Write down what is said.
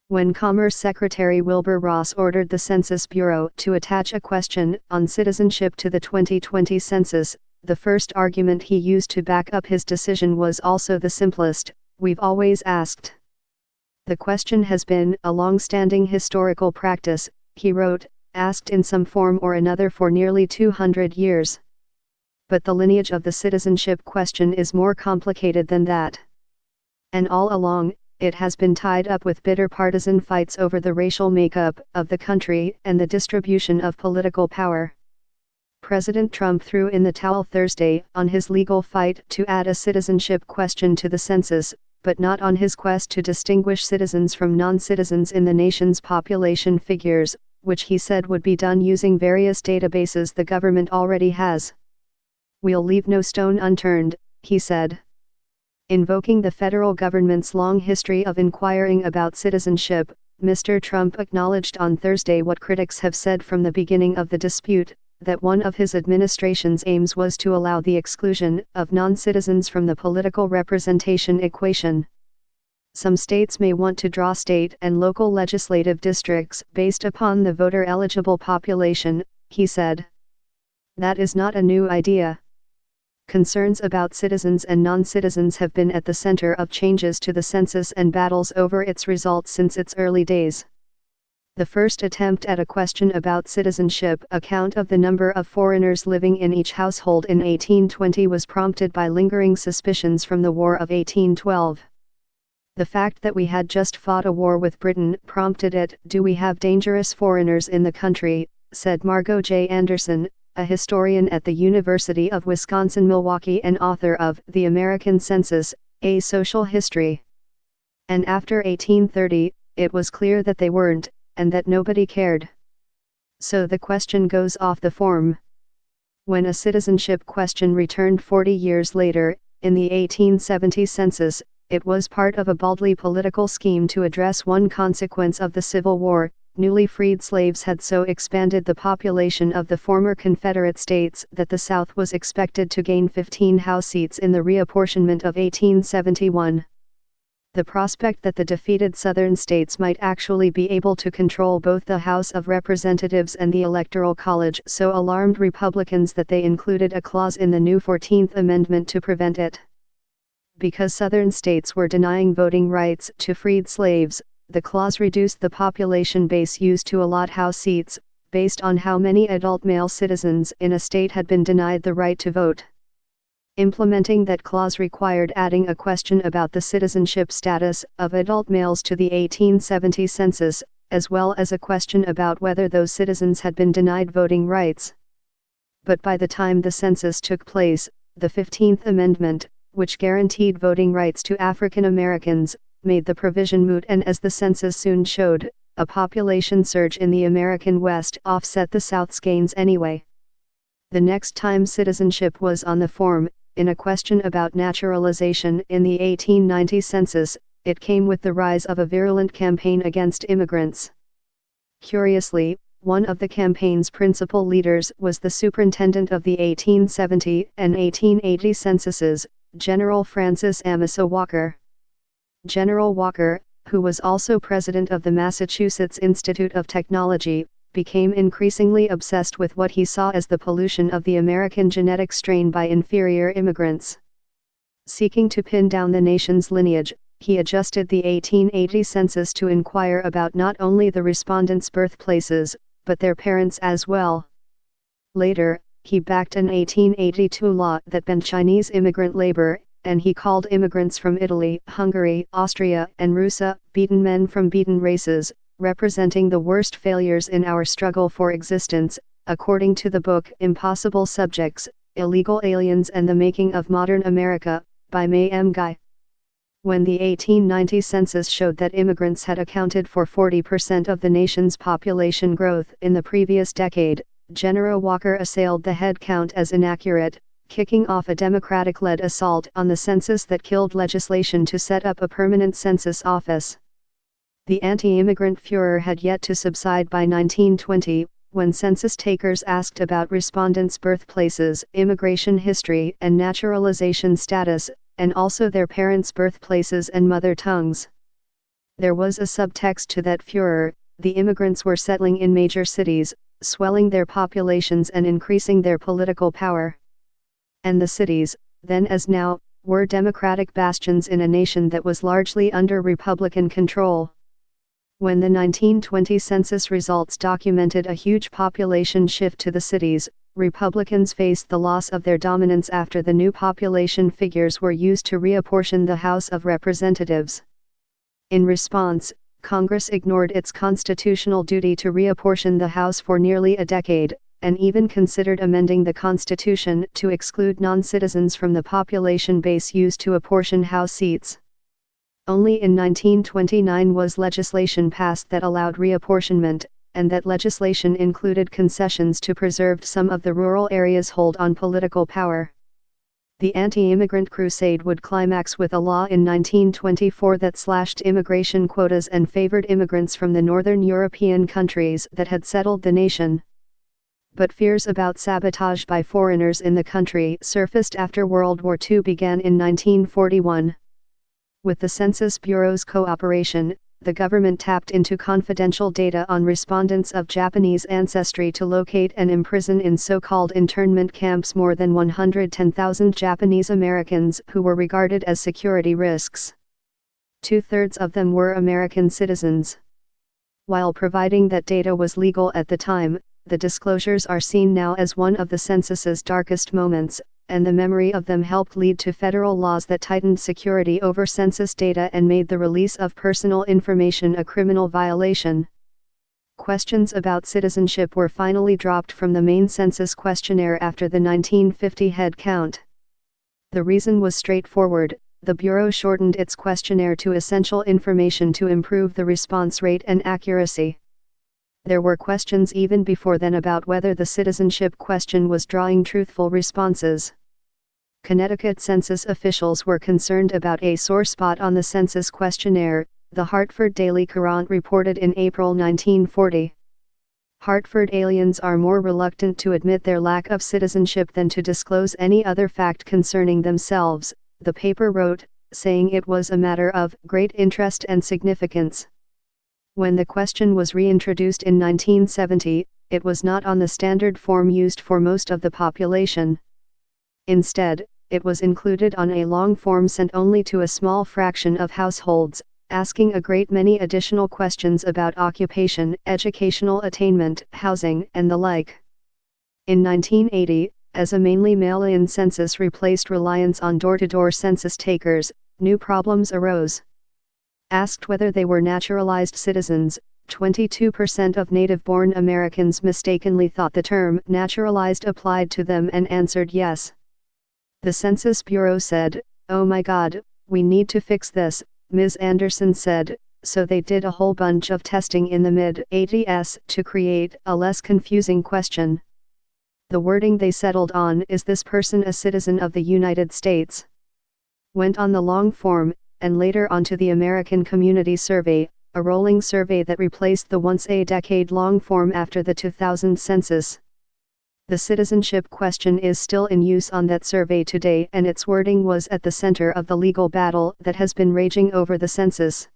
When Commerce Secretary Wilbur Ross ordered the Census Bureau to attach a question on citizenship to the 2020 census, the first argument he used to back up his decision was also the simplest: we've always asked. The question has been a long-standing historical practice, he wrote, asked in some form or another for nearly 200 years. But the lineage of the citizenship question is more complicated than that. And all along, it has been tied up with bitter partisan fights over the racial makeup of the country and the distribution of political power. President Trump threw in the towel Thursday on his legal fight to add a citizenship question to the census, but not on his quest to distinguish citizens from non-citizens in the nation's population figures, which he said would be done using various databases the government already has. "We'll leave no stone unturned," he said. Invoking the federal government's long history of inquiring about citizenship, Mr. Trump acknowledged on Thursday what critics have said from the beginning of the dispute, that one of his administration's aims was to allow the exclusion of non-citizens from the political representation equation. Some states may want to draw state and local legislative districts based upon the voter-eligible population, he said. That is not a new idea. Concerns about citizens and non-citizens have been at the center of changes to the census and battles over its results since its early days. The first attempt at a question about citizenship, a count of the number of foreigners living in each household in 1820, was prompted by lingering suspicions from the War of 1812. The fact that we had just fought a war with Britain prompted it. "Do we have dangerous foreigners in the country?" said Margot J. Anderson, a historian at the University of Wisconsin-Milwaukee and author of The American Census, A Social History. And after 1830, it was clear that they weren't, and that nobody cared. So the question goes off the form. When a citizenship question returned 40 years later, in the 1870 census, it was part of a baldly political scheme to address one consequence of the Civil War. Newly freed slaves had so expanded the population of the former Confederate states that the South was expected to gain 15 House seats in the reapportionment of 1871. The prospect that the defeated Southern states might actually be able to control both the House of Representatives and the Electoral College so alarmed Republicans that they included a clause in the new 14th Amendment to prevent it. Because Southern states were denying voting rights to freed slaves, the clause reduced the population base used to allot House seats, based on how many adult male citizens in a state had been denied the right to vote. Implementing that clause required adding a question about the citizenship status of adult males to the 1870 census, as well as a question about whether those citizens had been denied voting rights. But by the time the census took place, the 15th Amendment, which guaranteed voting rights to African Americans, made the provision moot, and as the census soon showed, a population surge in the American West offset the South's gains anyway. The next time citizenship was on the form, in a question about naturalization in the 1890 census, it came with the rise of a virulent campaign against immigrants. Curiously, one of the campaign's principal leaders was the superintendent of the 1870 and 1880 censuses, General Francis Amasa Walker. General Walker, who was also president of the Massachusetts Institute of Technology, became increasingly obsessed with what he saw as the pollution of the American genetic strain by inferior immigrants. Seeking to pin down the nation's lineage, he adjusted the 1880 census to inquire about not only the respondents' birthplaces, but their parents as well. Later, he backed an 1882 law that banned Chinese immigrant labor, and he called immigrants from Italy, Hungary, Austria, and Russia beaten men from beaten races, representing the worst failures in our struggle for existence, according to the book Impossible Subjects, Illegal Aliens and the Making of Modern America, by May M. Guy. When the 1890 census showed that immigrants had accounted for 40% of the nation's population growth in the previous decade, General Walker assailed the head count as inaccurate, kicking off a Democratic-led assault on the census that killed legislation to set up a permanent census office. The anti-immigrant furor had yet to subside by 1920, when census takers asked about respondents' birthplaces, immigration history and naturalization status, and also their parents' birthplaces and mother tongues. There was a subtext to that furor: the immigrants were settling in major cities, swelling their populations and increasing their political power. And the cities, then as now, were democratic bastions in a nation that was largely under Republican control. When the 1920 census results documented a huge population shift to the cities, Republicans faced the loss of their dominance after the new population figures were used to reapportion the House of Representatives. In response, Congress ignored its constitutional duty to reapportion the House for nearly a decade, and even considered amending the Constitution to exclude non-citizens from the population base used to apportion House seats. Only in 1929 was legislation passed that allowed reapportionment, and that legislation included concessions to preserve some of the rural areas' hold on political power. The anti-immigrant crusade would climax with a law in 1924 that slashed immigration quotas and favored immigrants from the northern European countries that had settled the nation. But fears about sabotage by foreigners in the country surfaced after World War II began in 1941. With the Census Bureau's cooperation, the government tapped into confidential data on respondents of Japanese ancestry to locate and imprison in so-called internment camps more than 110,000 Japanese Americans who were regarded as security risks. 2/3 of them were American citizens. While providing that data was legal at the time, the disclosures are seen now as one of the census's darkest moments, and the memory of them helped lead to federal laws that tightened security over census data and made the release of personal information a criminal violation. Questions about citizenship were finally dropped from the main census questionnaire after the 1950 head count. The reason was straightforward: the Bureau shortened its questionnaire to essential information to improve the response rate and accuracy. There were questions even before then about whether the citizenship question was drawing truthful responses. Connecticut census officials were concerned about a sore spot on the census questionnaire, the Hartford Daily Courant reported in April 1940. Hartford aliens are more reluctant to admit their lack of citizenship than to disclose any other fact concerning themselves, the paper wrote, saying it was a matter of great interest and significance. When the question was reintroduced in 1970, it was not on the standard form used for most of the population. Instead, it was included on a long form sent only to a small fraction of households, asking a great many additional questions about occupation, educational attainment, housing, and the like. In 1980, as a mainly mail-in census replaced reliance on door-to-door census takers, new problems arose. Asked whether they were naturalized citizens, 22% of native-born Americans mistakenly thought the term naturalized applied to them and answered yes. The Census Bureau said, "Oh my God, we need to fix this," Ms. Anderson said, so they did a whole bunch of testing in the mid-80s to create a less confusing question. The wording they settled on is "this person a citizen of the United States?" Went on the long form, and later onto the American Community Survey, a rolling survey that replaced the once a decade-long form after the 2000 census. The citizenship question is still in use on that survey today, and its wording was at the center of the legal battle that has been raging over the census.